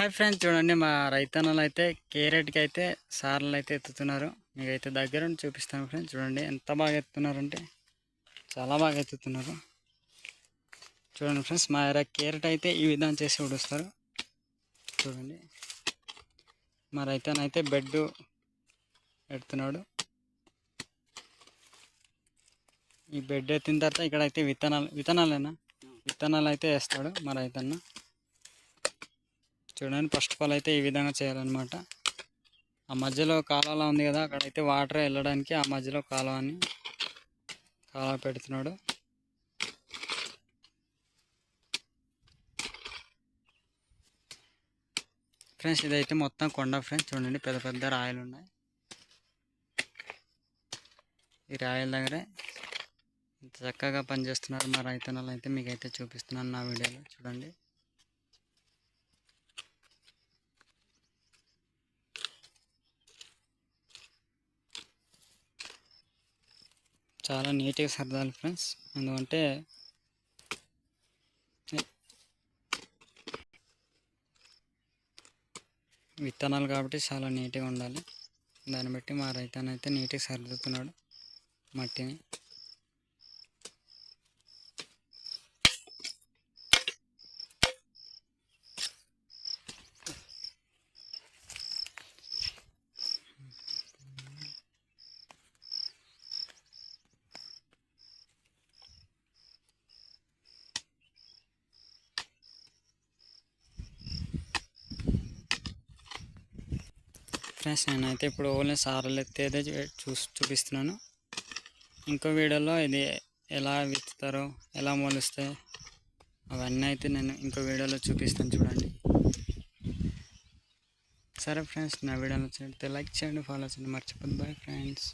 Hi friends, చూడండి మా రైతన్నలు అయితే కేరెట్కి అయితే సార్లు అయితే ఎత్తుతున్నారు. మీకైతే దగ్గర నుండి చూపిస్తాను ఫ్రెండ్స్. చూడండి ఎంత బాగా ఎత్తున్నారంటే చాలా బాగా ఎత్తుతున్నారు. చూడండి ఫ్రెండ్స్, మా కేరెట్ అయితే ఈ విధంగా చేసి ఉడుస్తారు. చూడండి మా రైతన్న అయితే బెడ్ ఎడుతున్నాడు. ఈ బెడ్ ఎత్తిన తర్వాత ఇక్కడైతే విత్తనాలు అయితే వేస్తాడు మా రైతన్న. చూడండి, ఫస్ట్ ఆఫ్ ఆల్ అయితే ఈ విధంగా చేయాలన్నమాట. ఆ మధ్యలో కాలువలా ఉంది కదా, అక్కడైతే వాటర్ వెళ్ళడానికి ఆ మధ్యలో కాలువ పెడుతున్నాడు. ఫ్రెండ్స్, ఇదైతే మొత్తం కొండ ఫ్రెండ్స్. చూడండి పెద్ద పెద్ద రాయలు ఉన్నాయి. ఈ రాయల దగ్గరే ఇంత చక్కగా పనిచేస్తున్నారు మా రైతన్నలు అయితే మీకైతే చూపిస్తున్నాను నా వీడియోలో. చూడండి చాలా నీట్గా సర్దాలి ఫ్రెండ్స్, ఎందుకంటే విత్తనాలు కాబట్టి చాలా నీట్గా ఉండాలి. దాన్ని బట్టి మా రైతన్న అయితే నీట్గా సర్దుతున్నాడు మట్టిని. ఫ్రెండ్స్, నేనైతే ఇప్పుడు ఓన్లీ సార్లు ఎత్తేదే చూపిస్తున్నాను. ఇంకో వీడియోలో ఇది ఎలా విత్తుతారో, ఎలా మొలుస్తాయి అవన్నీ అయితే నేను ఇంకో వీడియోలో చూపిస్తాను. చూడండి. సరే ఫ్రెండ్స్, నా వీడియో నచ్చితే లైక్ చేయండి, ఫాలో చేయండి, మర్చిపోద్దు. Bye friends.